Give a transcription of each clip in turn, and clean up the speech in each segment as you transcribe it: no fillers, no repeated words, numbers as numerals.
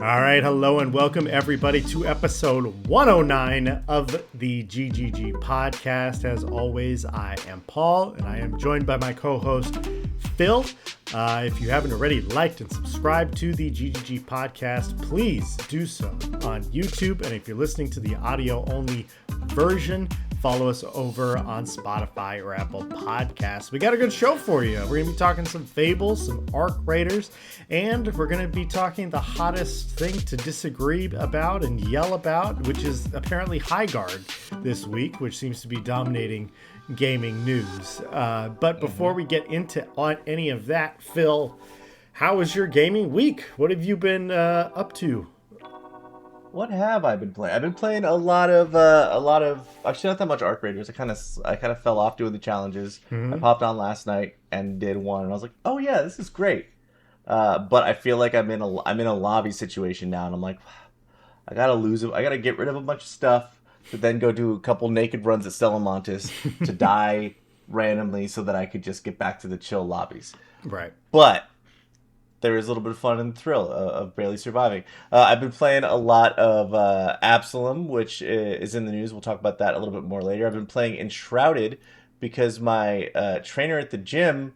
All right, hello and welcome everybody to episode 109 of the GGG Podcast. As always, I am Paul and I am joined by my co-host Phil. If you haven't already liked and subscribed to the GGG Podcast, please do so on YouTube. And if you're listening to the audio-only version, follow us over on Spotify or Apple Podcasts. We got a good show for you. We're going to be talking some Fable, some Arc Raiders, and we're going to be talking the hottest thing to disagree about and yell about, which is apparently Highguard this week, which seems to be dominating gaming news. But before we get into any of that, Phil, how was your gaming week? What have you been up to? What have I been playing? I've been playing a lot of actually not that much Arc Raiders. I kind of fell off doing the challenges. I popped on last night and did one, and I was like, oh yeah, this is great. But I feel like I'm in a lobby situation now, and I'm like, I gotta get rid of a bunch of stuff, to then go do a couple naked runs at Stellamontis to die randomly, so that I could just get back to the chill lobbies. Right. But there is a little bit of fun and thrill of barely surviving. I've been playing a lot of Absolum, which is in the news. We'll talk about that a little bit more later. I've been playing Enshrouded because my trainer at the gym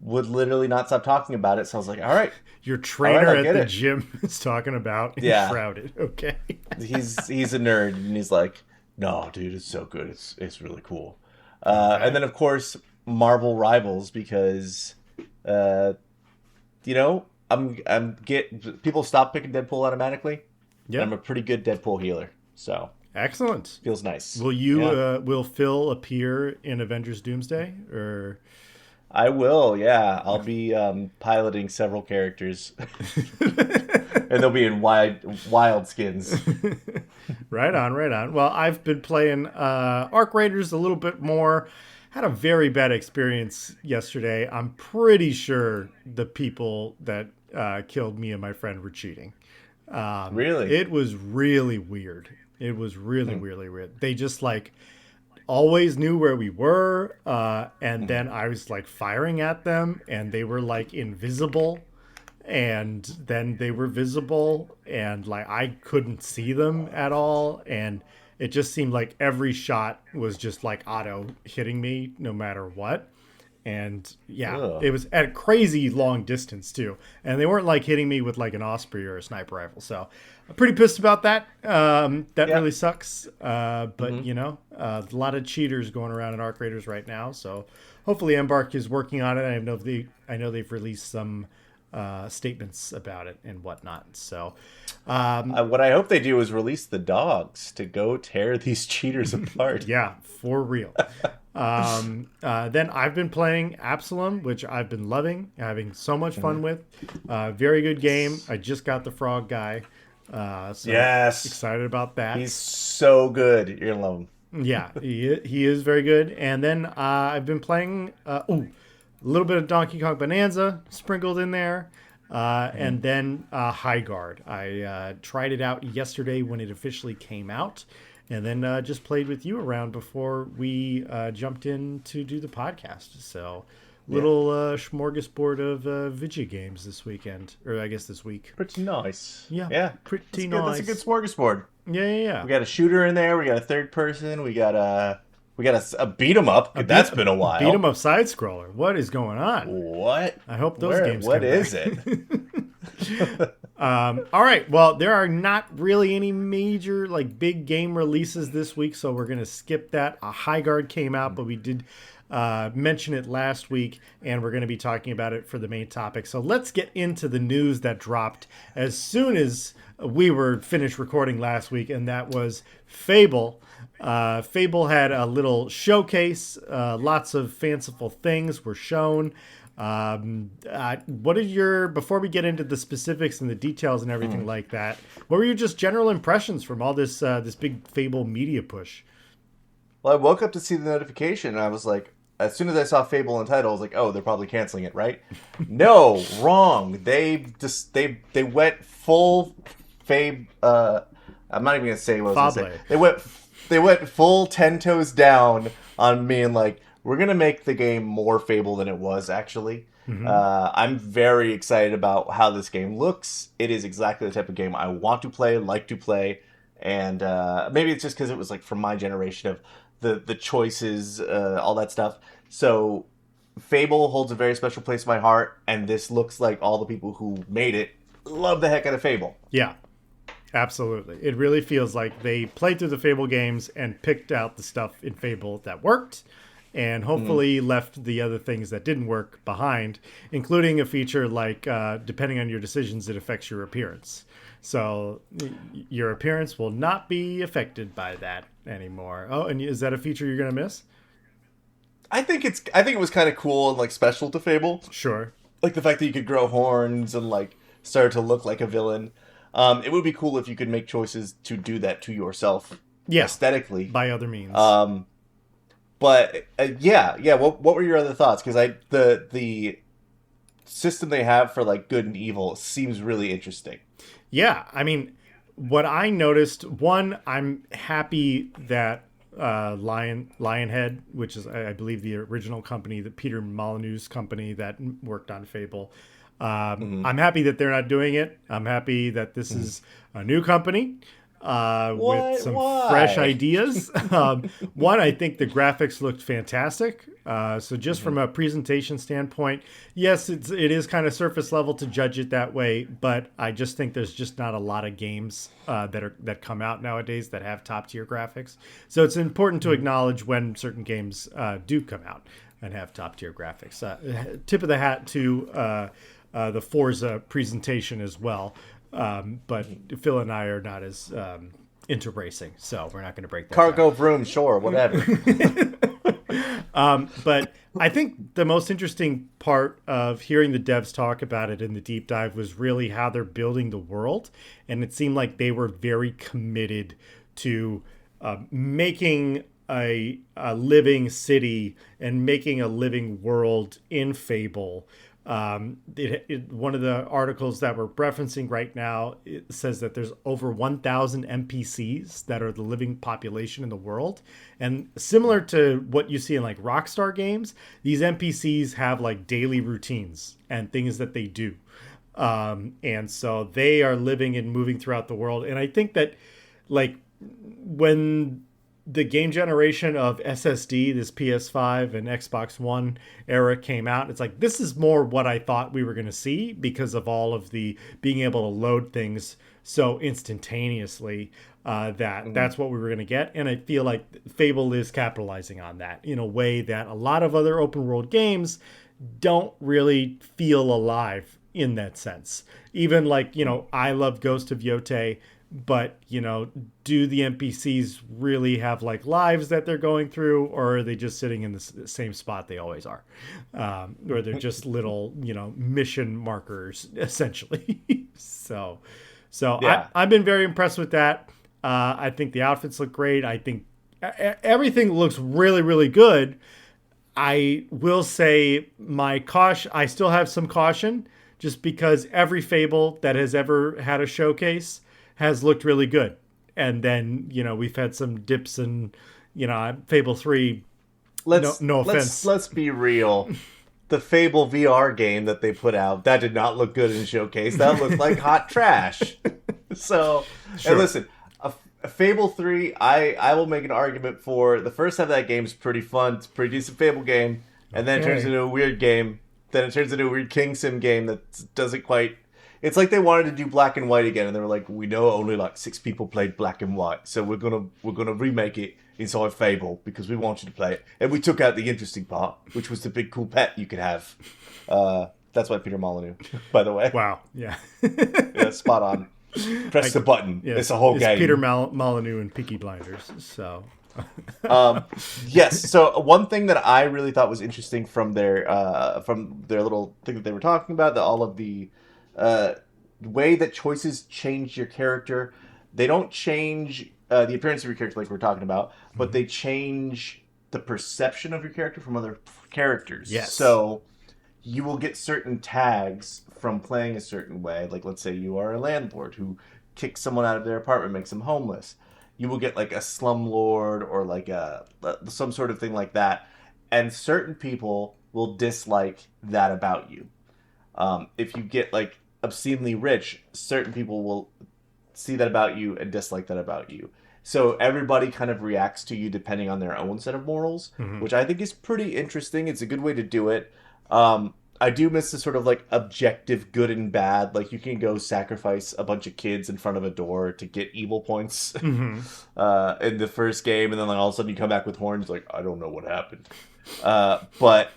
would literally not stop talking about it. So I was like, all right. Your trainer at the gym is talking about Enshrouded. Okay. He's a nerd, and he's like, no, dude, it's so good. It's really cool. Okay. And then, of course, Marvel Rivals, because people stop picking Deadpool automatically. Yeah, I'm a pretty good Deadpool healer, so excellent. Feels nice. Will Phil appear in Avengers Doomsday, or? I will. Yeah, I'll be piloting several characters, and they'll be in wild skins. Right on. Well, I've been playing Arc Raiders a little bit more. Had a very bad experience yesterday. I'm pretty sure the people that killed me and my friend were cheating. Really? It was really weird. It was really weird. They just always knew where we were. And then I was firing at them and they were invisible. And then they were visible and I couldn't see them at all. And it just seemed like every shot was just auto hitting me no matter what. And It was at a crazy long distance too. And they weren't hitting me with an Osprey or a sniper rifle. So I'm pretty pissed about that. Really sucks. But a lot of cheaters going around in Arc Raiders right now. So hopefully Embark is working on it. I know they've released some statements about it and whatnot. So what I hope they do is release the dogs to go tear these cheaters apart. Yeah, for real. Then I've been playing Absolum, which I've been loving, having so much fun with. Very good game. I just got the frog guy. Yes, excited about that. He's so good. You're gonna love him. Yeah, he is very good. And then I've been playing a little bit of Donkey Kong Bonanza sprinkled in there. And then Highguard. I tried it out yesterday when it officially came out. And then just played with you around before we jumped in to do the podcast. So little smorgasbord of video games this weekend. Or I guess this week. Pretty nice. Yeah. Pretty nice. That's a good smorgasbord. Yeah. We got a shooter in there. We got a third person. We got a beat 'em up. That's been a while. Beat 'em up side scroller. What is going on? What? I hope those games come What is back. it? All right. Well, there are not really any major big game releases this week, so we're gonna skip that. Highguard came out, but we did mention it last week, and we're gonna be talking about it for the main topic. So let's get into the news that dropped as soon as we were finished recording last week, and that was Fable. Fable had a little showcase. Lots of fanciful things were shown. Before we get into the specifics and the details and everything like that, what were your just general impressions from all this big Fable media push? Well, I woke up to see the notification and I was like, as soon as I saw Fable in title, I was like, oh, they're probably canceling it, right? No, wrong. They went full I'm not even gonna say what I was gonna say. They went full 10 toes down on me and we're gonna make the game more Fable than it was actually. I'm very excited about how this game looks. It is exactly the type of game I want to play, like to play, and maybe it's just because it was like from my generation of the choices, all that stuff. So Fable holds a very special place in my heart, and this looks like all the people who made it love the heck out of Fable. Yeah, absolutely. It really feels like they played through the Fable games and picked out the stuff in Fable that worked, and hopefully left the other things that didn't work behind, including a feature like, depending on your decisions, it affects your appearance. So your appearance will not be affected by that anymore. Oh, and is that a feature you're going to miss? I think it was kind of cool and like special to Fable. Sure. Like the fact that you could grow horns and like start to look like a villain. It would be cool if you could make choices to do that to yourself, aesthetically, by other means. But yeah. What were your other thoughts? Because the system they have for like good and evil seems really interesting. Yeah, I mean, what I noticed, one, I'm happy that Lionhead, which is, I believe, the original company, the Peter Molyneux's company that worked on Fable. I'm happy that they're not doing it. I'm happy that this is a new company with some fresh ideas. One, I think the graphics looked fantastic. So just from a presentation standpoint, yes, it is kind of surface level to judge it that way, but I just think there's just not a lot of games that come out nowadays that have top tier graphics. So it's important to acknowledge when certain games do come out and have top tier graphics. Tip of the hat to the Forza presentation as well. But Phil and I are not as into racing, so we're not going to break that Cargo down. vroom, sure, whatever. But I think the most interesting part of hearing the devs talk about it in the deep dive was really how they're building the world. And it seemed like they were very committed to making a living city and making a living world in Fable. One of the articles that we're referencing right now, it says that there's over 1,000 NPCs that are the living population in the world. And similar to what you see in like Rockstar games, these NPCs have like daily routines and things that they do. And so they are living and moving throughout the world. And I think that like when the game generation of SSD, this PS5 and Xbox One era came out, it's like, this is more what I thought we were going to see because of all of the being able to load things so instantaneously that's what we were going to get. And I feel like Fable is capitalizing on that in a way that a lot of other open world games don't really feel alive in that sense. Even like, I love Ghost of Yotei, but do the NPCs really have like lives that they're going through, or are they just sitting in the same spot they always are, or they're just little mission markers essentially? so yeah. I've been very impressed with that. I think the outfits look great. I think everything looks really, really good. I will say I still have some caution, just because every Fable that has ever had a showcase has looked really good. And then, we've had some dips in, Fable 3. No offense. Let's be real. The Fable VR game that they put out, that did not look good in Showcase. That looked like hot trash. So, sure. And listen, a Fable 3, I will make an argument for the first half of that game is pretty fun. It's a pretty decent Fable game. And then it turns into a weird game. Then it turns into a weird King Sim game that doesn't quite... It's like they wanted to do black and white again, and they were like, "We know only like 6 people played black and white, so we're gonna remake it inside Fable because we want you to play it." And we took out the interesting part, which was the big cool pet you could have. That's why Peter Molyneux, by the way. Wow, yeah, yeah, spot on. Press the button. Yeah, it's a whole game. Peter Molyneux and Peaky Blinders. So. Yes. So one thing that I really thought was interesting from their little thing that they were talking about, all of the way that choices change your character. They don't change the appearance of your character like we're talking about, but they change the perception of your character from other characters. Yes. So you will get certain tags from playing a certain way. Like, let's say you are a landlord who kicks someone out of their apartment, makes them homeless. You will get like a slumlord or like some sort of thing like that. And certain people will dislike that about you. If you get like obscenely rich, certain people will see that about you and dislike that about you. So everybody kind of reacts to you depending on their own set of morals, which I think is pretty interesting. It's a good way to do it. I do miss the sort of like objective good and bad. Like you can go sacrifice a bunch of kids in front of a door to get evil points in the first game, and then like all of a sudden you come back with horns. Like I don't know what happened, but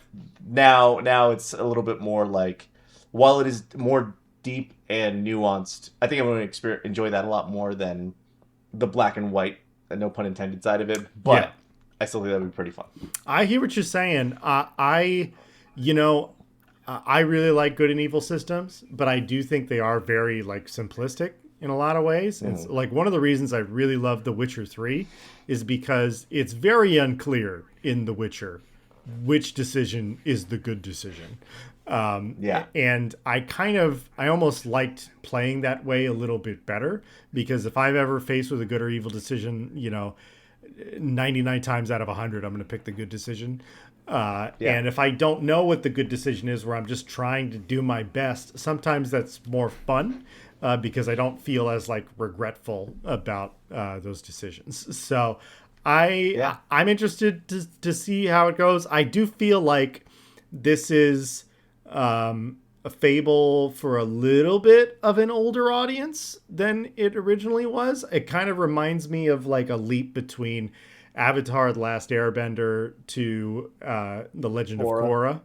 now it's a little bit more like, while it is more deep and nuanced, I think I'm going to enjoy that a lot more than the black and white, no pun intended, side of it. But I still think that would be pretty fun. I hear what you're saying. I really like good and evil systems, but I do think they are very like simplistic in a lot of ways. It's like one of the reasons I really love The Witcher 3 is because it's very unclear in The Witcher which decision is the good decision. And I almost liked playing that way a little bit better, because if I'm ever faced with a good or evil decision, 99 times out of 100, I'm going to pick the good decision. And if I don't know what the good decision is, where I'm just trying to do my best, sometimes that's more fun because I don't feel as like regretful about those decisions. So I'm interested to see how it goes. I do feel like this is a Fable for a little bit of an older audience than it originally was. It kind of reminds me of like a leap between Avatar: The Last Airbender to The Legend of Korra,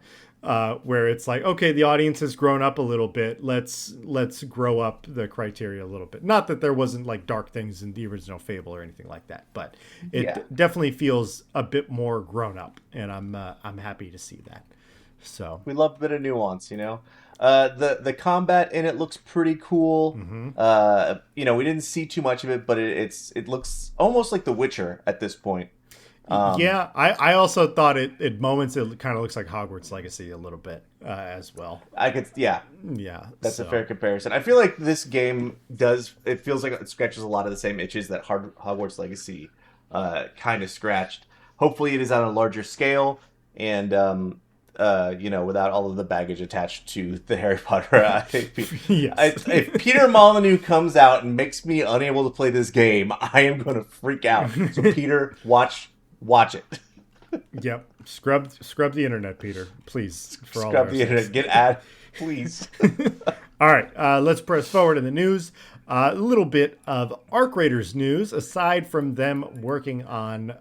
where it's like, okay, the audience has grown up a little bit. Let's grow up the criteria a little bit. Not that there wasn't like dark things in the original Fable or anything like that, but it definitely feels a bit more grown up, and I'm happy to see that. So we love a bit of nuance, the combat in it looks pretty cool. We didn't see too much of it, but it looks almost like The Witcher at this point. I also thought at moments it kind of looks like Hogwarts Legacy a little bit as well. That's a fair comparison. I feel like this game it feels like it scratches a lot of the same itches that Hogwarts Legacy kind of scratched. Hopefully it is on a larger scale, and without all of the baggage attached to the Harry Potter. If Peter Molyneux comes out and makes me unable to play this game, I am going to freak out. So Peter, watch it. Yep. Scrub the internet, Peter. Please. Scrub the internet. Get at, please. All right. Let's press forward in the news. A little bit of Arc Raiders news. Aside from them working on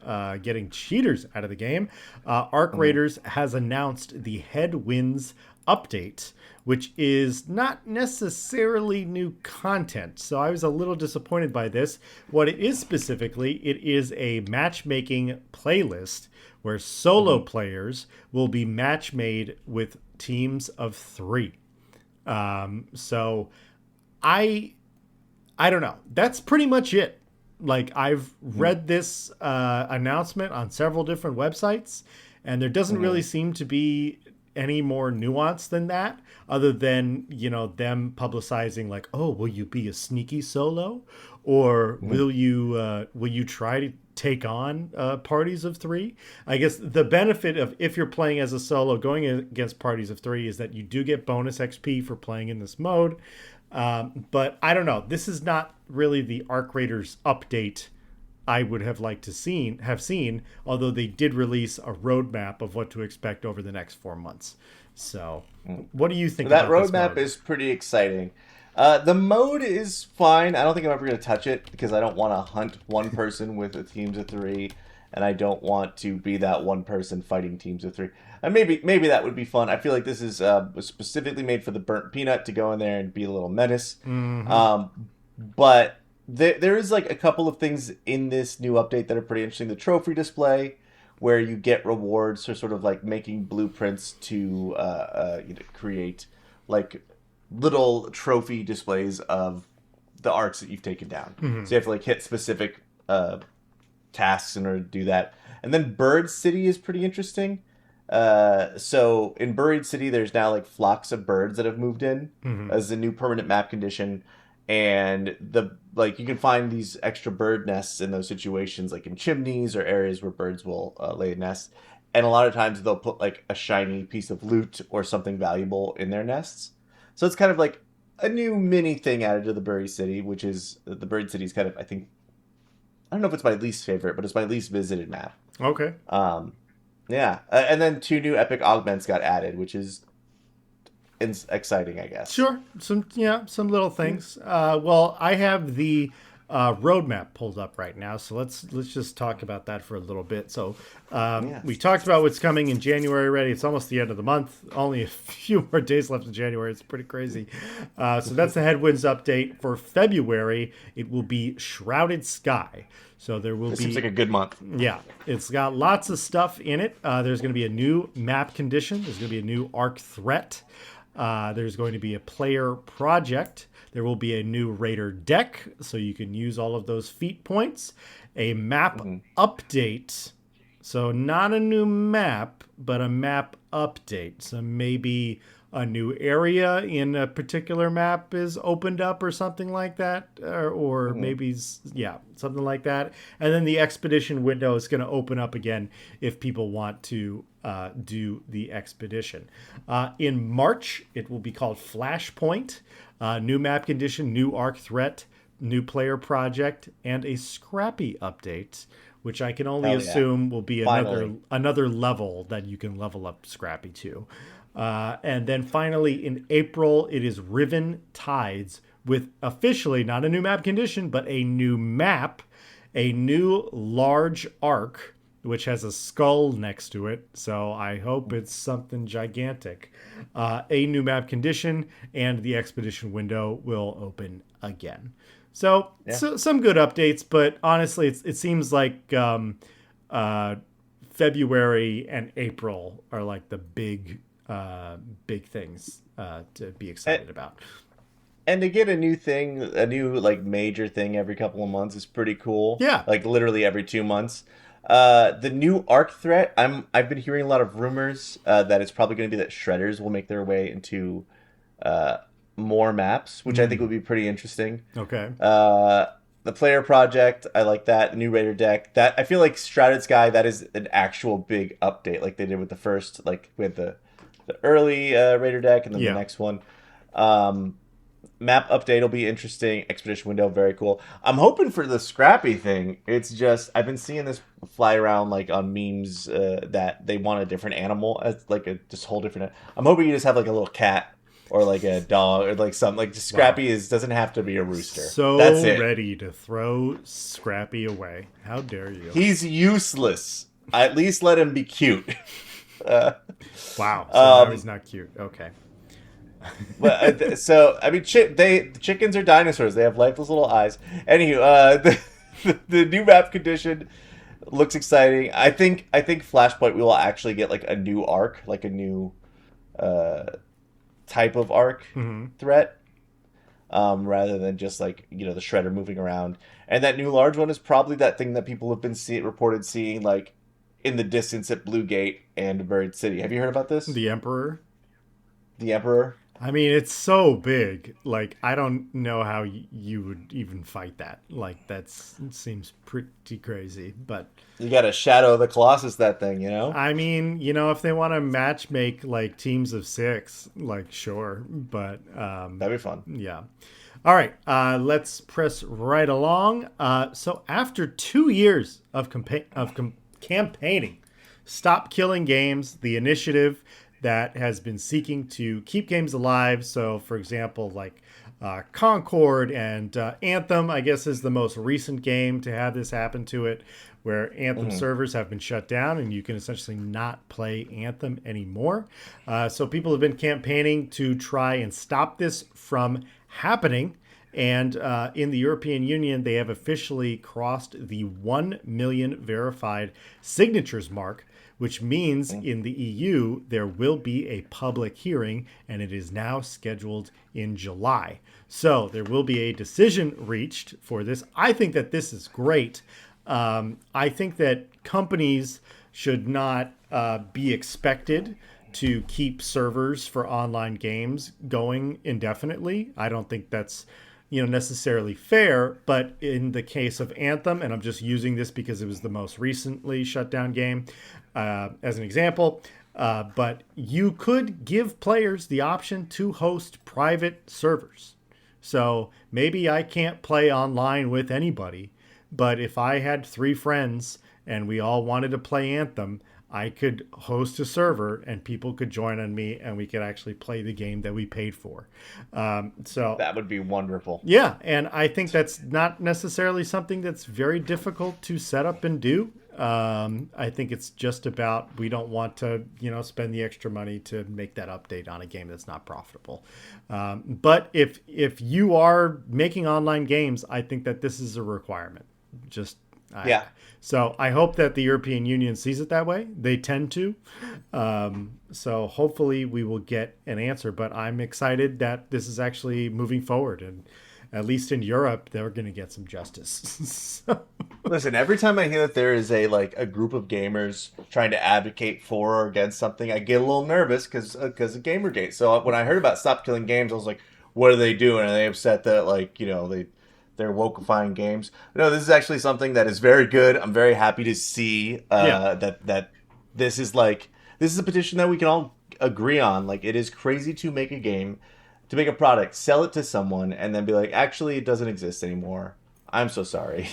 getting cheaters out of the game, Arc Raiders has announced the Headwinds update, which is not necessarily new content. So I was a little disappointed by this. What it is specifically, it is a matchmaking playlist where solo players will be match made with teams of 3. So I don't know. That's pretty much it. Like, I've read this announcement on several different websites, and there doesn't really seem to be any more nuance than that, other than, them publicizing like, oh, will you be a sneaky solo? Or will you try to take on parties of 3? I guess the benefit of, if you're playing as a solo going against parties of 3, is that you do get bonus XP for playing in this mode. But I don't know. This is not really the Arc Raiders update I would have liked to have seen, although they did release a roadmap of what to expect over the next 4 months. So, what do you think that about this roadmap? mode? Is pretty exciting. The mode is fine. I don't think I'm ever going to touch it because I don't want to hunt one person with a teams of 3, and I don't want to be that one person fighting teams of 3. And maybe that would be fun. I feel like this is was specifically made for the Burnt Peanut to go in there and be a little menace. But there is like a couple of things in this new update that are pretty interesting. The trophy display, where you get rewards for sort of like making blueprints to create like little trophy displays of the arcs that you've taken down. So you have to like hit specific tasks in order to do that. And then Bird City is pretty interesting. So in Buried City, there's now like flocks of birds that have moved in as a new permanent map condition. And you can find these extra bird nests in those situations, like in chimneys or areas where birds will lay a nest. and a lot of times they'll put like a shiny piece of loot or something valuable in their nests. So it's kind of like a new mini thing added to the Buried City, which is the Buried City is kind of, I think, I don't know if it's my least favorite, but it's my least visited map. Okay. Yeah, and then 2 new epic augments got added, which is exciting, I guess. Sure. Some little things. Well, I have the roadmap pulled up right now, so let's just talk about that for a little bit. So we talked about what's coming in January already. It's almost the end of the month. Only a few more days left in January. It's pretty crazy. So that's the Headwinds update. For February, it will be Shrouded Sky. So there will be... Seems like a good month. Yeah. It's got lots of stuff in it. There's going to be a new map condition. There's going to be a new arc threat. There's going to be a player project. There will be a new Raider deck, so you can use all of those feat points. A map update. So not a new map, but a map update. So maybe a new area in a particular map is opened up or something like that. Or maybe, something like that. And then the expedition window is going to open up again if people want to do the expedition. In March, it will be called Flashpoint. New map condition, new arc threat, new player project, and a Scrappy update, which I can only assume will be another level that you can level up Scrappy to. And then finally in April, it is Riven Tides with officially not a new map condition, but a new map, a new large arc, which has a skull next to it. So I hope it's something gigantic. A new map condition, and the expedition window will open again. So some good updates, but honestly, it seems like February and April are like the big things to be excited about. And to get a new like major thing every couple of months is pretty cool. Yeah. Like literally every 2 months. The new arc threat, I've been hearing a lot of rumors that it's probably going to be that shredders will make their way into more maps, which I think would be pretty interesting. Okay. The player project, I like that. The new Raider deck, that I feel like Shrouded Sky, that is an actual big update, like they did with the first, like with the early Raider deck, and then the next one. Map update will be interesting. Expedition window, very cool. I'm hoping for the Scrappy thing. It's just, I've been seeing this fly around like on memes that they want a different animal as like a just whole different. I'm hoping you just have like a little cat or like a dog or like something. Like just Scrappy doesn't have to be a rooster. So that's it. Ready to throw Scrappy away. How dare you? He's useless. At least let him be cute. Wow. So now he's not cute. Okay. But so I mean, chickens are dinosaurs. They have lifeless little eyes. Anywho, the new map condition looks exciting. I think Flashpoint we will actually get like a new arc, like a new type of arc threat, rather than just like the shredder moving around. And that new large one is probably that thing that people have been reported seeing like in the distance at Blue Gate and Buried City. Have you heard about this? The Emperor. The Emperor. I mean, it's so big. Like, I don't know how you would even fight that. Like, seems pretty crazy. But you got to Shadow of the Colossus that thing, I mean, if they want to match make like teams of 6, like sure. But that'd be fun. Yeah. All right. Let's press right along. So after 2 years of campaigning, Stop Killing Games, the initiative that has been seeking to keep games alive. So, for example, like Concord and Anthem, I guess, is the most recent game to have this happen to it, where Anthem servers have been shut down and you can essentially not play Anthem anymore. So people have been campaigning to try and stop this from happening. And in the European Union, they have officially crossed the 1 million verified signatures mark, which means in the EU, there will be a public hearing, and it is now scheduled in July. So there will be a decision reached for this. I think that this is great. I think that companies should not be expected to keep servers for online games going indefinitely. I don't think that's necessarily fair, but in the case of Anthem, and I'm just using this because it was the most recently shut down game as an example, but you could give players the option to host private servers. So maybe I can't play online with anybody, but if I had 3 friends and we all wanted to play Anthem, I could host a server and people could join on me and we could actually play the game that we paid for. So that would be wonderful. Yeah, and I think that's not necessarily something that's very difficult to set up and do. I think it's just about we don't want to, spend the extra money to make that update on a game that's not profitable. But if you are making online games, I think that this is a requirement. So I hope that the European Union sees it that way. They tend to. So hopefully we will get an answer. But I'm excited that this is actually moving forward. And at least in Europe, they're going to get some justice. Listen, every time I hear that there is a group of gamers trying to advocate for or against something, I get a little nervous because of Gamergate. So when I heard about Stop Killing Games, I was like, what are they doing? Are they upset that they're wokeifying games? No, this is actually something that is very good. I'm very happy to see that this is a petition that we can all agree on. Like, it is crazy to make a game, to make a product, sell it to someone, and then be like, actually, it doesn't exist anymore. I'm so sorry.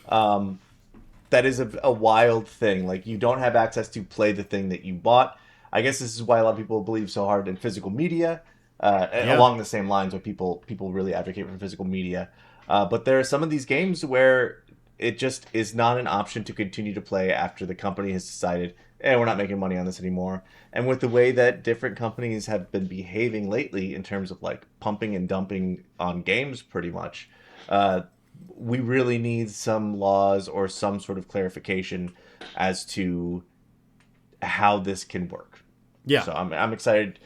That is a wild thing. Like, you don't have access to play the thing that you bought. I guess this is why a lot of people believe so hard in physical media. Along the same lines where people really advocate for physical media. But there are some of these games where it just is not an option to continue to play after the company has decided, we're not making money on this anymore. And with the way that different companies have been behaving lately in terms of pumping and dumping on games pretty much, we really need some laws or some sort of clarification as to how this can work. Yeah. So I'm excited.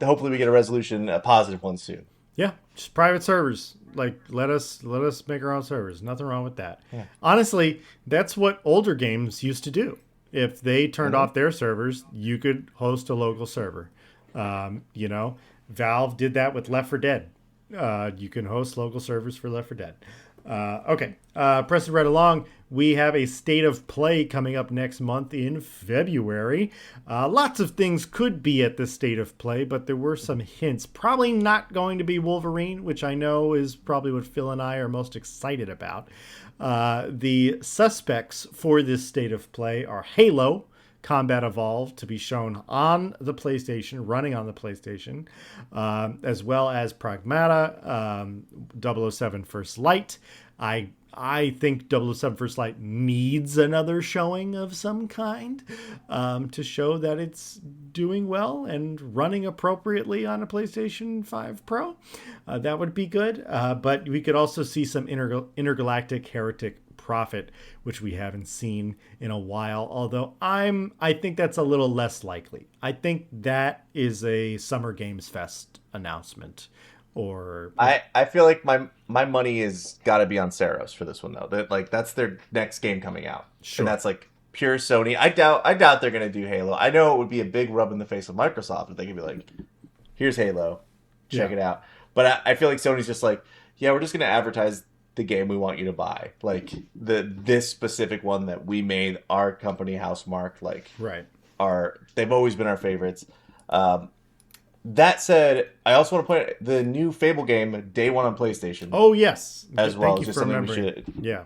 Hopefully we get a resolution, a positive one soon. Yeah, just private servers. Let us make our own servers. Nothing wrong with that. Yeah. Honestly, that's what older games used to do. If they turned off their servers, you could host a local server. Valve did that with Left 4 Dead. You can host local servers for Left 4 Dead. Pressing right along, we have a state of play coming up next month in February. Lots of things could be at the state of play, but there were some hints. Probably not going to be Wolverine, which I know is probably what Phil and I are most excited about. The suspects for this state of play are Halo Combat Evolved, to be shown on the PlayStation, running on the PlayStation, as well as Pragmata, 007 First Light. I think 007 First Light needs another showing of some kind to show that it's doing well and running appropriately on a PlayStation 5 Pro. That would be good. But we could also see some Intergalactic Heretic Prophet, which we haven't seen in a while, although I think that's a little less likely. I think that is a Summer Games Fest announcement. Or I feel like my money is got to be on Saros for this one though. That's their next game coming out, sure. And that's pure Sony. I doubt they're gonna do Halo. I know it would be a big rub in the face of Microsoft if they could be like, here's Halo, check it out. But I feel like Sony's just we're just gonna advertise the game we want you to buy, this specific one that we made, our company house mark, right. They've always been our favorites. That said, I also want to point out the new Fable game, day one on PlayStation. Oh yes, as well. Just something we should. Yeah.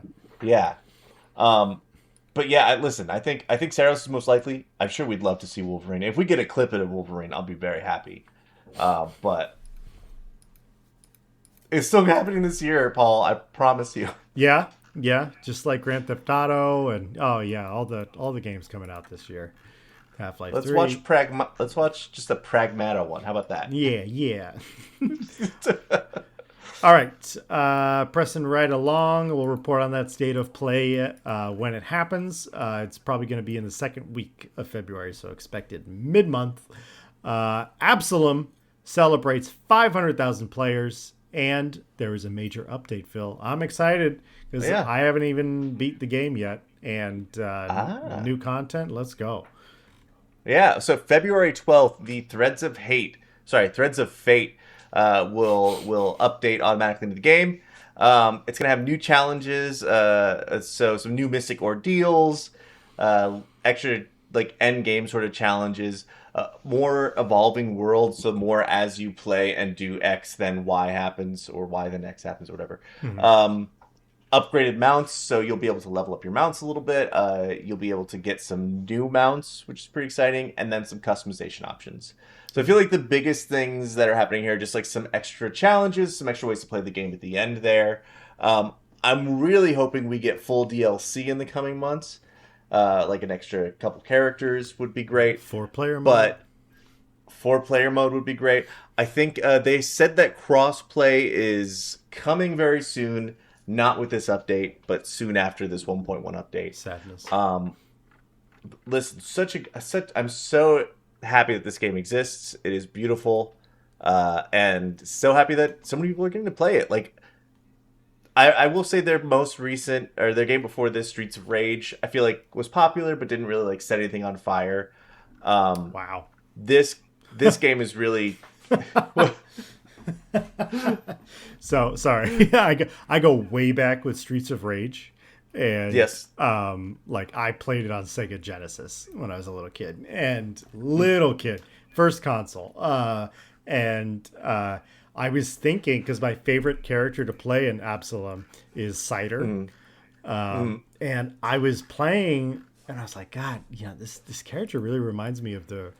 But yeah, listen. I think Saros is most likely. I'm sure we'd love to see Wolverine. If we get a clip of Wolverine, I'll be very happy. But it's still happening this year, Paul. I promise you. Yeah. Just like Grand Theft Auto and all the games coming out this year. Half-Life 3. Let's watch just a Pragmata one. How about that? Yeah. All right. Pressing right along. We'll report on that state of play when it happens. It's probably going to be in the second week of February, so expected mid-month. Absolum celebrates 500,000 players, and there is a major update, Phil. I'm excited because I haven't even beat the game yet, and new content. Let's go. Yeah, so February 12th, the Threads of Fate will update automatically into the game. It's gonna have new challenges, so some new mystic ordeals, extra like end game sort of challenges, more evolving worlds, so more as you play and do X, then Y happens, or Y then X happens, or whatever. Upgraded mounts, so you'll be able to level up your mounts a little bit. You'll be able to get some new mounts, which is pretty exciting, and then some customization options. So I feel like the biggest things that are happening here are just like some extra challenges, some extra ways to play the game at the end there. I'm really hoping we get full DLC in the coming months. Like an extra couple characters would be great. 4-player mode. But 4-player mode would be great. I think they said that crossplay is coming very soon. Not with this update, but soon after this 1.1 update. Sadness. Listen, I'm so happy that this game exists. It is beautiful, and so happy that so many people are getting to play it. Like, I will say their most recent, or their game before this, Streets of Rage, I feel like was popular, but didn't really like set anything on fire. Wow. This game is really. So sorry. I go way back with Streets of Rage, and yes, like I played it on Sega Genesis when I was a little kid, first console, and I was thinking, because my favorite character to play in Absolum is Cider, and I was playing, and I was like, God, this character really reminds me of the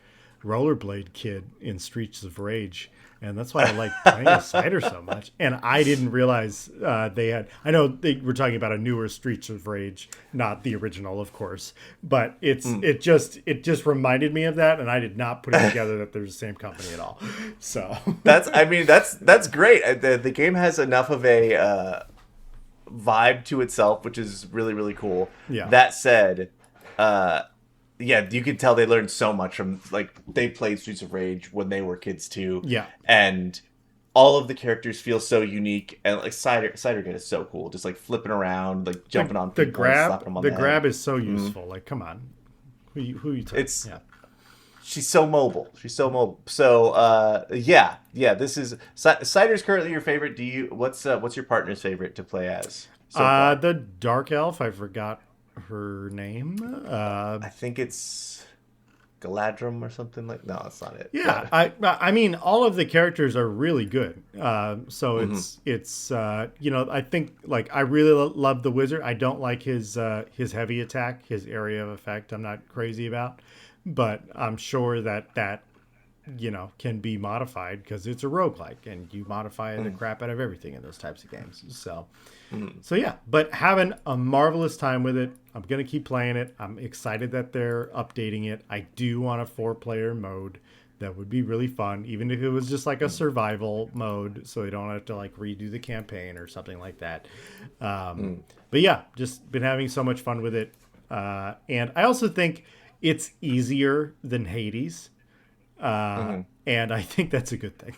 rollerblade kid in Streets of Rage. And that's why I like playing with Cider so much. And I didn't realize they had... I know they were talking about a newer Streets of Rage, not the original, of course. But it just reminded me of that, and I did not put it together that they're the same company at all. So that's great. The game has enough of a vibe to itself, which is really, really cool. Yeah. That said, yeah, you could tell they learned so much from, like, they played Streets of Rage when they were kids too. Yeah. And all of the characters feel so unique, and like Cider is so cool, just like flipping around, like jumping on people, slapping them on the head. grab is so useful. Like, come on, who you talking? She's so mobile. So yeah. This is Cider's currently your favorite. What's your partner's favorite to play as? The Dark Elf. I forgot her name. I think it's Galadrim or something like. No, that's not it. Yeah, I mean, all of the characters are really good. So it's I think, like, I really love the wizard. I don't like his heavy attack, his area of effect. I'm not crazy about, but I'm sure that can be modified because it's a roguelike and you modify the crap out of everything in those types of games. So yeah, but having a marvelous time with it. I'm going to keep playing it. I'm excited that they're updating it. I do want a 4-player mode. That would be really fun, even if it was just like a survival mode, so they don't have to like redo the campaign or something like that. But yeah, just been having so much fun with it. And I also think it's easier than Hades. And I think that's a good thing.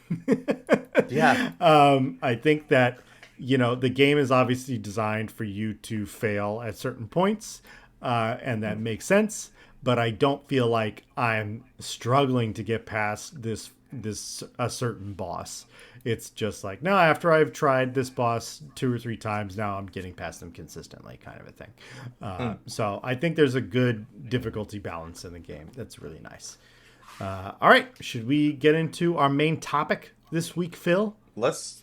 Yeah. I think that, the game is obviously designed for you to fail at certain points, and that makes sense. But I don't feel like I'm struggling to get past a certain boss. It's just like, no, after I've tried this boss 2 or 3 times, now I'm getting past them consistently, kind of a thing. So I think there's a good difficulty balance in the game. That's really nice. All right, should we get into our main topic this week, Phil? Let's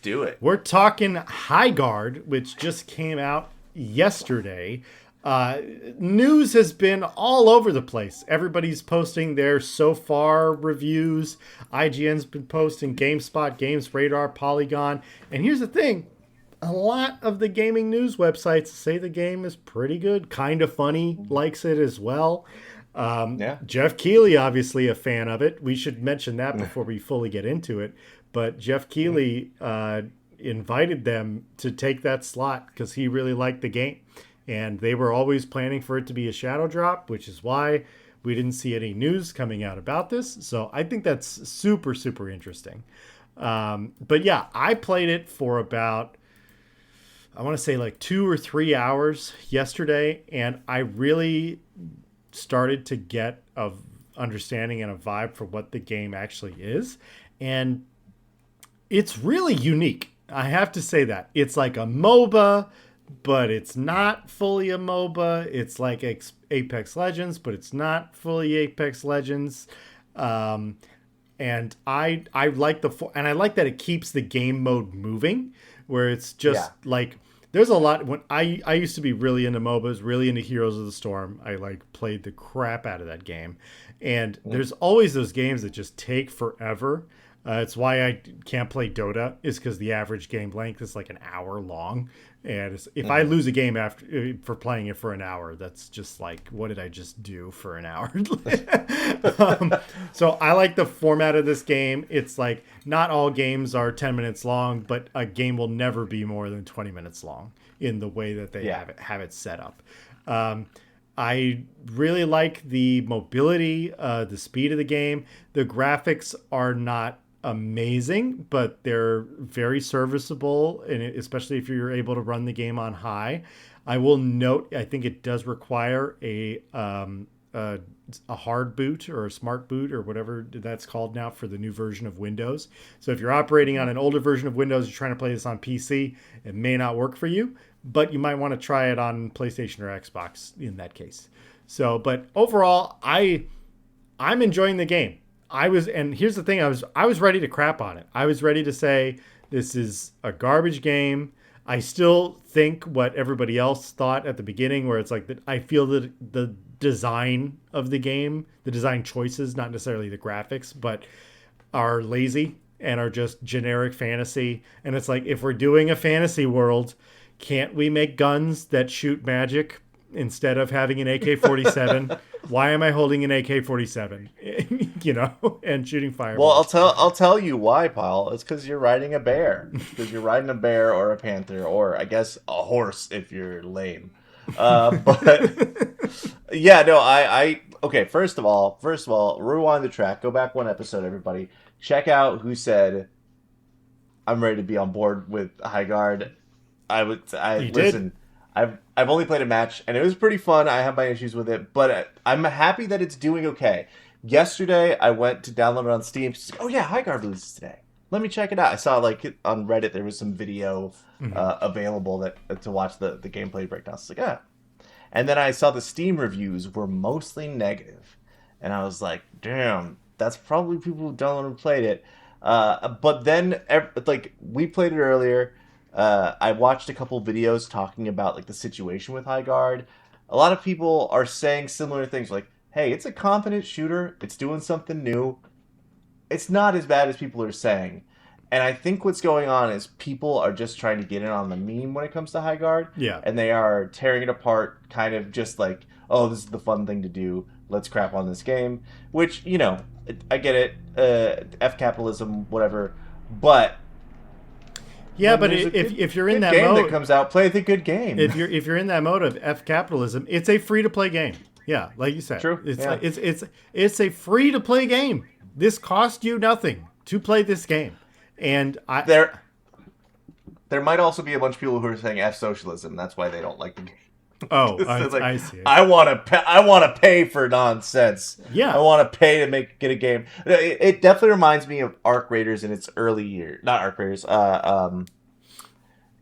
do it. We're talking Highguard, which just came out yesterday. News has been all over the place. Everybody's posting their so far reviews. IGN's been posting, GameSpot, Games Radar, Polygon. And here's the thing. A lot of the gaming news websites say the game is pretty good. Kind of Funny likes it as well. Jeff Keighley, obviously a fan of it. We should mention that before we fully get into it. But Jeff Keighley invited them to take that slot because he really liked the game. And they were always planning for it to be a shadow drop, which is why we didn't see any news coming out about this. So I think that's super, super interesting. But yeah, I played it for about, I want to say like 2 or 3 hours yesterday. And I really started to get a understanding and a vibe for what the game actually is. And It's really unique. I have to say that. It's like a MOBA, but it's not fully a MOBA. It's like Apex Legends, but it's not fully Apex Legends. And I like and I like that it keeps the game mode moving, where it's just like there's a lot. When I used to be really into MOBAs, really into Heroes of the Storm. I like played the crap out of that game, and there's always those games that just take forever. It's why I can't play Dota, is because the average game length is like an hour long. And if I lose a game for playing it for an hour, that's just like, what did I just do for an hour? So I like the format of this game. It's like not all games are 10 minutes long, but a game will never be more than 20 minutes long in the way that they have it set up. I really like the mobility, the speed of the game. The graphics are not amazing, but they're very serviceable, and especially if you're able to run the game on high. I will note, I think it does require a hard boot or a smart boot or whatever that's called now for the new version of Windows. So if you're operating on an older version of Windows, you're trying to play this on PC, it may not work for you, but you might want to try it on PlayStation or Xbox in that case. So, but overall, I'm enjoying the game. And here's the thing, I was ready to crap on it. I was ready to say this is a garbage game. I still think what everybody else thought at the beginning, where it's like that. I feel that the design of the game, the design choices, not necessarily the graphics, but are lazy and are just generic fantasy. And it's like, if we're doing a fantasy world, can't we make guns that shoot magic instead of having an AK-47? Why am I holding an AK-47? And shooting fireballs? Well, I'll tell you why, Paul. It's because you're riding a bear. Because you're riding a bear or a panther, or I guess a horse if you're lame. But yeah, no, I okay. First of all, rewind the track. Go back one episode, everybody. Check out who said I'm ready to be on board with Highguard. Listen. I've only played a match, and it was pretty fun. I have my issues with it, but I'm happy that it's doing okay. Yesterday, I went to download it on Steam. She's like, oh yeah, Highguard releases today. Let me check it out. I saw like on Reddit there was some video available to watch the gameplay breakdown. So I was like, yeah. And then I saw the Steam reviews were mostly negative, and I was like, damn, that's probably people who downloaded and played it. But then, like, we played it earlier. I watched a couple videos talking about like the situation with Highguard. A lot of people are saying similar things like, hey, it's a confident shooter. It's doing something new. It's not as bad as people are saying. And I think what's going on is people are just trying to get in on the meme when it comes to Highguard. Yeah. And they are tearing it apart, kind of just like, oh, this is the fun thing to do. Let's crap on this game. Which, I get it. F capitalism, whatever. But yeah, but if you're in that game mode that comes out, play the good game. If you're in that mode of F capitalism, it's a free to play game. Yeah, like you said, true. It's a free to play game. This cost you nothing to play this game, and there might also be a bunch of people who are saying F socialism. That's why they don't like the game. Oh, I see. I want to pay for nonsense. Yeah, I want to pay to get a game. It definitely reminds me of Arc Raiders in its early year. Not Arc Raiders.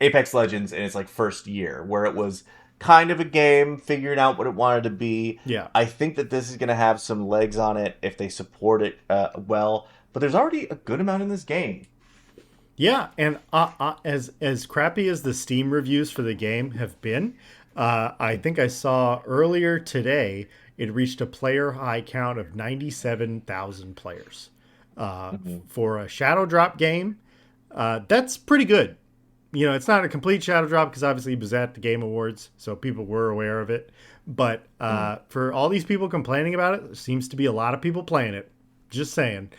Apex Legends in its like first year, where it was kind of a game figuring out what it wanted to be. Yeah, I think that this is going to have some legs on it if they support it well. But there's already a good amount in this game. Yeah, and as crappy as the Steam reviews for the game have been. I think I saw earlier today it reached a player high count of 97,000 players for a Shadow Drop game. That's pretty good. It's not a complete Shadow Drop because obviously it was at the Game Awards, so people were aware of it. But for all these people complaining about it, there seems to be a lot of people playing it. Just saying.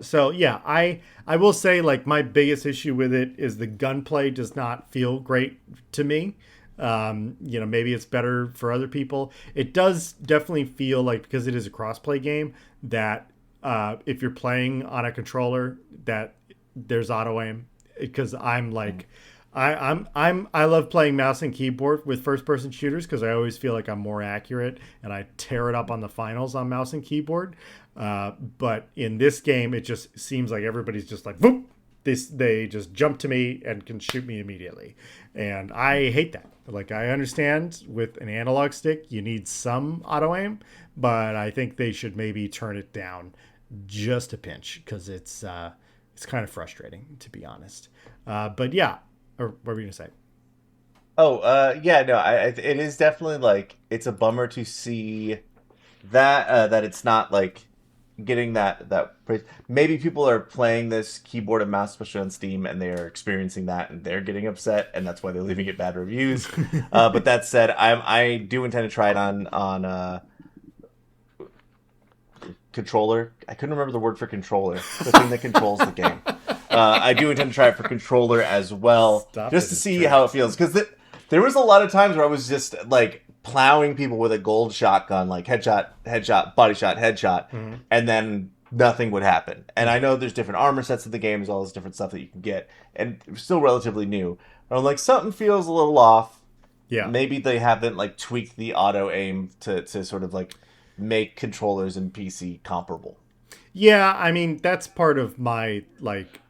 So yeah, I will say like my biggest issue with it is the gunplay does not feel great to me. Maybe it's better for other people. It does definitely feel like, because it is a cross-play game, that if you're playing on a controller, that there's auto aim. Because I'm like, I love playing mouse and keyboard with first-person shooters because I always feel like I'm more accurate and I tear it up on the finals on mouse and keyboard. But in this game, it just seems like everybody's just like, whoop, they just jump to me and can shoot me immediately, and I hate that. Like, I understand with an analog stick you need some auto aim, but I think they should maybe turn it down just a pinch, because it's kind of frustrating, to be honest. But yeah, or what were you gonna say? Oh, yeah, no, it is definitely like it's a bummer to see that it's not like getting that praise. Maybe people are playing this keyboard and mouse, especially on Steam, and they are experiencing that, and they're getting upset, and that's why they're leaving it bad reviews. But that said, I do intend to try it on controller. I couldn't remember the word for controller. The thing that controls the game. I do intend to try it for controller as well, just to see how it feels. Because there was a lot of times where I was just like plowing people with a gold shotgun, like headshot, body shot, headshot, and then nothing would happen. And I know there's different armor sets in the game, as all this different stuff that you can get, and it's still relatively new. But I'm like, something feels a little off. Yeah. Maybe they haven't like tweaked the auto aim to sort of like make controllers and PC comparable. Yeah, I mean, that's part of my like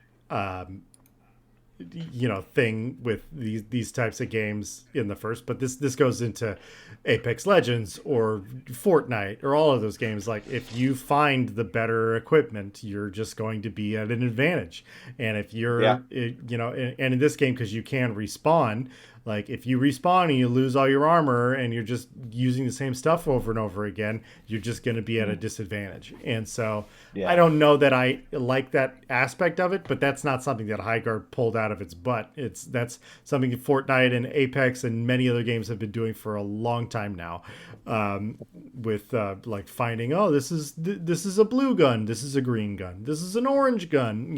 thing with these types of games in the first, but this goes into Apex Legends or Fortnite or all of those games. Like, if you find the better equipment, you're just going to be at an advantage. And if you're and in this game, because you can respawn, like if you respawn and you lose all your armor and you're just using the same stuff over and over again, you're just going to be at a disadvantage. And so I don't know that I like that aspect of it, but that's not something that Highguard pulled out of its butt. That's something that Fortnite and Apex and many other games have been doing for a long time now, with like finding, this is a blue gun, this is a green gun, this is an orange gun,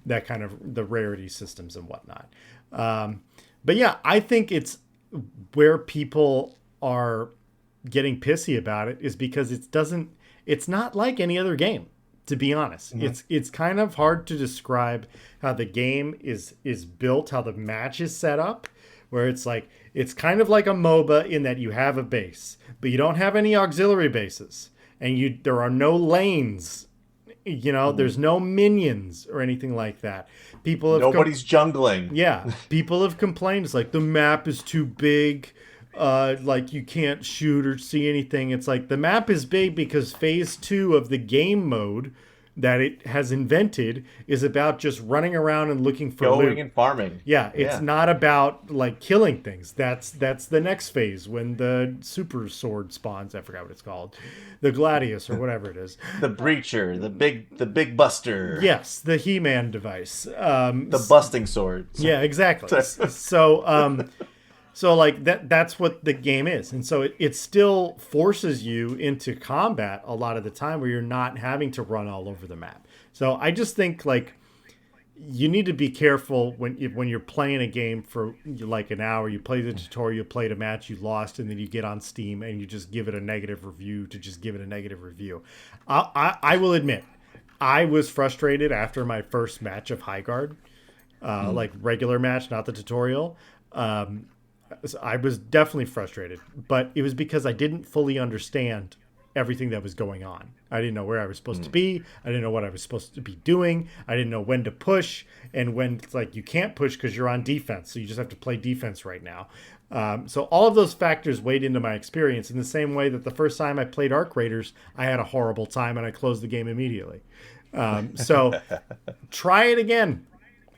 that kind of the rarity systems and whatnot. But yeah, I think it's where people are getting pissy about it is because it's not like any other game, to be honest. Mm-hmm. It's kind of hard to describe how the game is built, how the match is set up, where it's kind of like a MOBA in that you have a base, but you don't have any auxiliary bases, and there are no lanes. There's no minions or anything like that. Nobody's jungling. Yeah, people have complained. It's like the map is too big. Like you can't shoot or see anything. It's like the map is big because phase 2 of the game mode that it has invented is about just running around and looking for loot and farming. Yeah, it's not about like killing things. That's the next phase when the super sword spawns. I forgot what it's called, the Gladius or whatever it is. The Breacher, the big buster. Yes, the He-Man device. The busting sword. Yeah, exactly. So like that's what the game is. And so it still forces you into combat a lot of the time where you're not having to run all over the map. So I just think like you need to be careful when you're playing a game for like an hour, you play the tutorial, you played a match, you lost, and then you get on Steam and you just give it a negative review to just give it a negative review. I will admit, I was frustrated after my first match of Highguard, like regular match, not the tutorial. I was definitely frustrated, but it was because I didn't fully understand everything that was going on. I didn't know where I was supposed to be. I didn't know what I was supposed to be doing. I didn't know when to push and when it's like you can't push because you're on defense. So you just have to play defense right now. So all of those factors weighed into my experience in the same way that the first time I played Arc Raiders, I had a horrible time and I closed the game immediately. So try it again.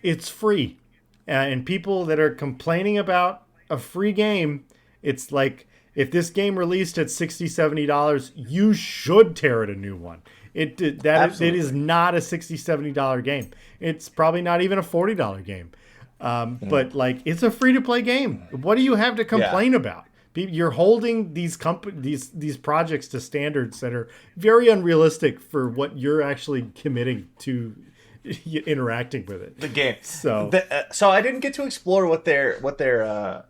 It's free. And people that are complaining about a free game, it's like if this game released at $60, $70, you should tear it a new one. It is not a $60, $70 game. It's probably not even a $40 game. But like it's a free to play game. What do you have to complain about? You're holding these projects to standards that are very unrealistic for what you're actually committing to interacting with it. The game. So I didn't get to explore what their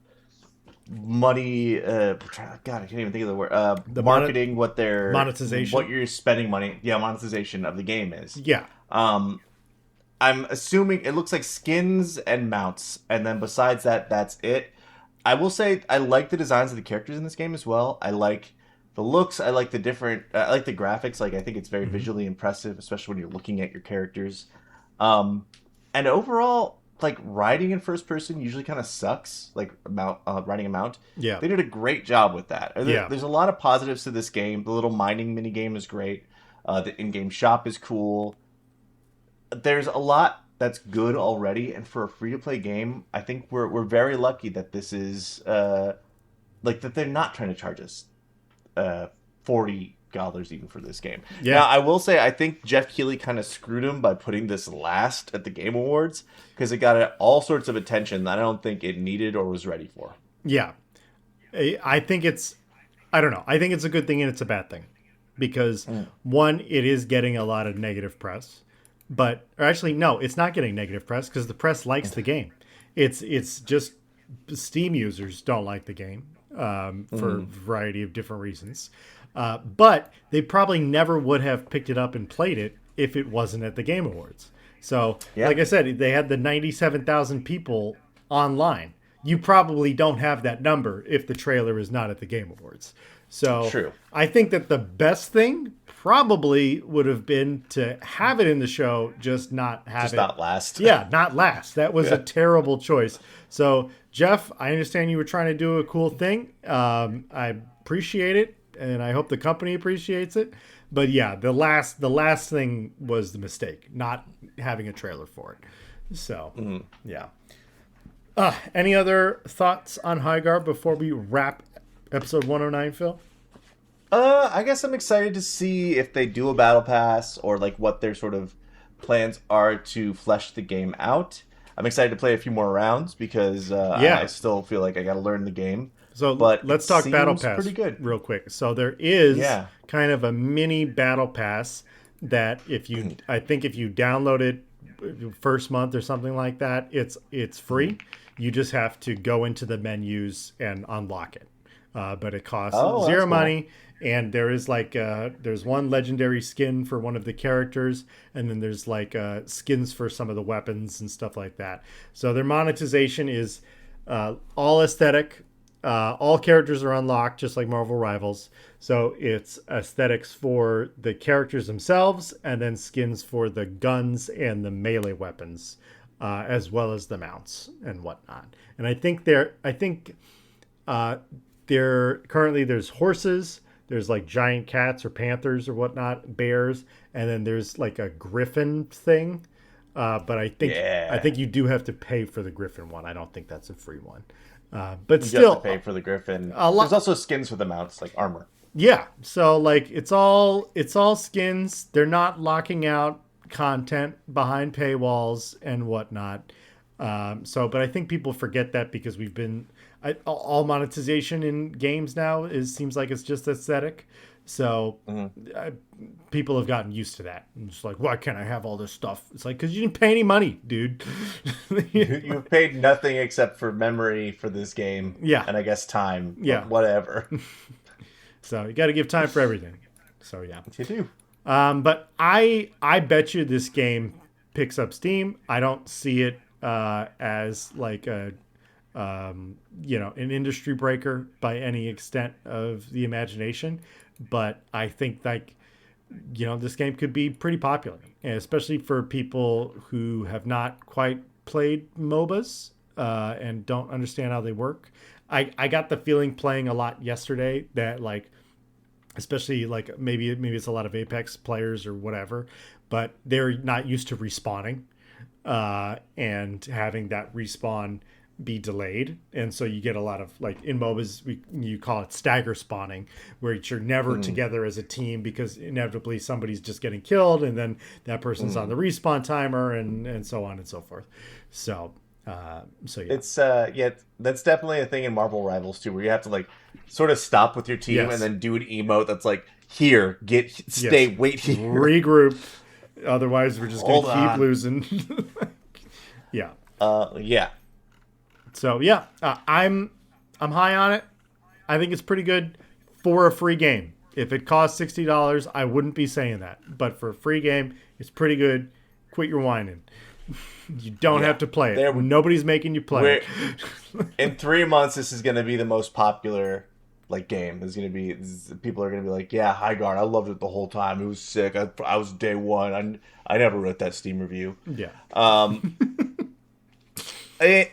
money God, I can't even think of the word the marketing, what their monetization, what you're spending money, monetization of the game is. I'm assuming it looks like skins and mounts, and then besides that, that's it. I will say I like the designs of the characters in this game as well. I like the looks, I like the different I like the graphics. Like I think it's very visually impressive, especially when you're looking at your characters. And overall, like riding in first person usually kind of sucks. Like riding a mount. Yeah. They did a great job with that. Yeah. There's a lot of positives to this game. The little mining mini game is great. The in-game shop is cool. There's a lot that's good already, and for a free-to-play game, I think we're very lucky that this is like that they're not trying to charge us $40 even for this game. Yeah. Now, I will say I think Jeff Keighley kind of screwed him by putting this last at the Game Awards because it got all sorts of attention that I don't think it needed or was ready for. Yeah. I think I don't know. I think it's a good thing and it's a bad thing because one, it is getting a lot of negative press, or actually, no, it's not getting negative press because the press likes the game. It's just Steam users don't like the game for a variety of different reasons. But they probably never would have picked it up and played it if it wasn't at the Game Awards. So, like I said, they had the 97,000 people online. You probably don't have that number if the trailer is not at the Game Awards. So True. I think that the best thing probably would have been to have it in the show, just not have not last. Yeah, not last. That was a terrible choice. So, Jeff, I understand you were trying to do a cool thing. I appreciate it, and I hope the company appreciates it. But yeah, the last thing was the mistake, not having a trailer for it. So, yeah. Any other thoughts on Highguard before we wrap episode 109, Phil? I guess I'm excited to see if they do a battle pass or like what their sort of plans are to flesh the game out. I'm excited to play a few more rounds because I still feel like I got to learn the game. So but let's talk battle pass pretty good. real quick. So there is kind of a mini battle pass that I think if you download it first month or something like that, it's free. You just have to go into the menus and unlock it. But it costs zero money. And there is there's one legendary skin for one of the characters, and then there's skins for some of the weapons and stuff like that. So their monetization is all aesthetic. All characters are unlocked, just like Marvel Rivals. So it's aesthetics for the characters themselves, and then skins for the guns and the melee weapons, as well as the mounts and whatnot. And I think currently there's horses. There's giant cats or panthers or whatnot, bears, and then there's a griffin thing. But I think you do have to pay for the griffin one. I don't think that's a free one. But you still, have to pay for the griffin. There's also skins for the mounts, like armor. Yeah, so it's all skins. They're not locking out content behind paywalls and whatnot. But I think people forget that because we've been all monetization in games now seems like it's just aesthetic. So people have gotten used to that. And it's why can't I have all this stuff? It's because you didn't pay any money, dude. You've paid nothing except for memory for this game. Yeah. And I guess time. Yeah. Whatever. So you got to give time for everything. So yeah. You do. But I bet you this game picks up steam. I don't see it as an industry breaker by any extent of the imagination. But I think this game could be pretty popular, and especially for people who have not quite played MOBAs and don't understand how they work. I got the feeling playing a lot yesterday that especially maybe it's a lot of Apex players or whatever, but they're not used to respawning and having that respawn be delayed, and so you get a lot of in MOBAs you call it stagger spawning, where you're never together as a team because inevitably somebody's just getting killed and then that person's on the respawn timer and so on and so forth. So yeah, it's that's definitely a thing in Marvel Rivals too, where you have to sort of stop with your team and then do an emote that's here, wait here, regroup, otherwise we're just gonna keep losing. Yeah. So yeah, I'm high on it. I think it's pretty good for a free game. If it costs $60, I wouldn't be saying that. But for a free game, it's pretty good. Quit your whining. You don't have to play it. Nobody's making you play it. In 3 months, this is going to be the most popular like game. People are gonna be like, yeah, Highguard, I loved it the whole time. It was sick. I was day one. I never wrote that Steam review. Yeah.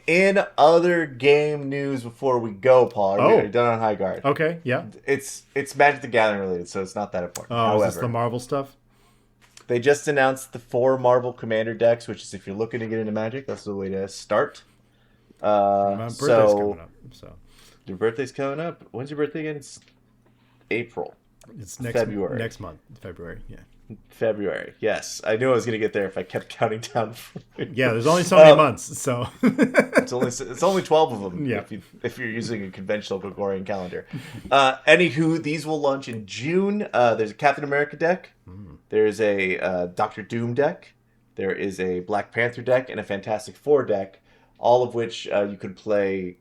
In other game news before we go, Paul, are we done on Highguard? Okay, yeah. It's Magic the Gathering related, so it's not that important. Oh, However, is this the Marvel stuff? they just announced the 4 Marvel Commander decks, which is if you're looking to get into Magic, that's the way to start. My birthday's coming up, so. Your birthday's coming up? When's your birthday again? It's April. It's February. Next month, February, yeah. February, yes. I knew I was going to get there if I kept counting down. Yeah, there's only so many months, so. It's only 12 of them, yeah. if you're using a conventional Gregorian calendar. Anywho, these will launch in June. There's a Captain America deck. There's a Doctor Doom deck. There is a Black Panther deck and a Fantastic Four deck, all of which you could play,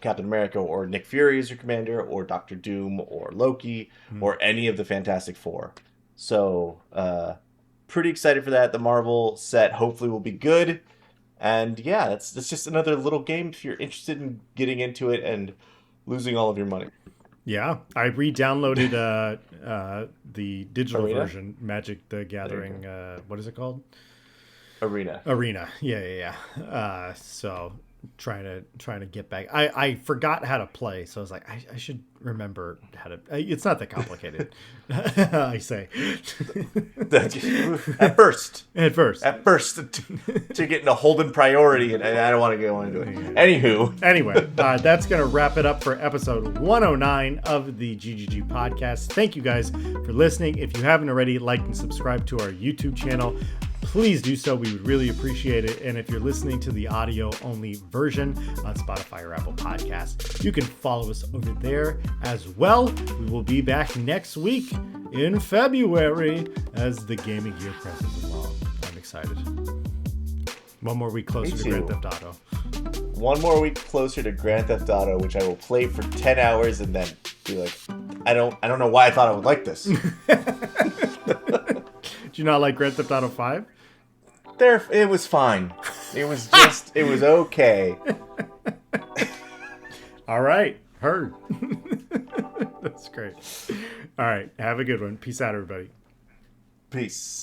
Captain America or Nick Fury as your commander, or Doctor Doom or Loki, or any of the Fantastic Four. So, pretty excited for that. The Marvel set hopefully will be good. And yeah, that's just another little game if you're interested in getting into it and losing all of your money. Yeah, I re-downloaded the digital Arena? version, Magic the Gathering. What is it called? Arena. Yeah. So trying to get back. I forgot how to play, so I was like, I should remember how to. It's not that complicated. I say. At first, to get into holding priority, and I don't want to go into it. Anyway, that's going to wrap it up for episode 109 of the GGG Podcast. Thank you guys for listening. If you haven't already, like and subscribe to our YouTube channel. Please do so. We would really appreciate it. And if you're listening to the audio-only version on Spotify or Apple Podcasts, you can follow us over there as well. We will be back next week in February as the gaming year presses along. I'm excited. One more week closer to Grand Theft Auto. One more week closer to Grand Theft Auto, which I will play for 10 hours and then be like, I don't know why I thought I would like this. Do you not like Grand Theft Auto 5? It was fine. It was okay. All right. Heard. That's great. All right. Have a good one. Peace out, everybody. Peace.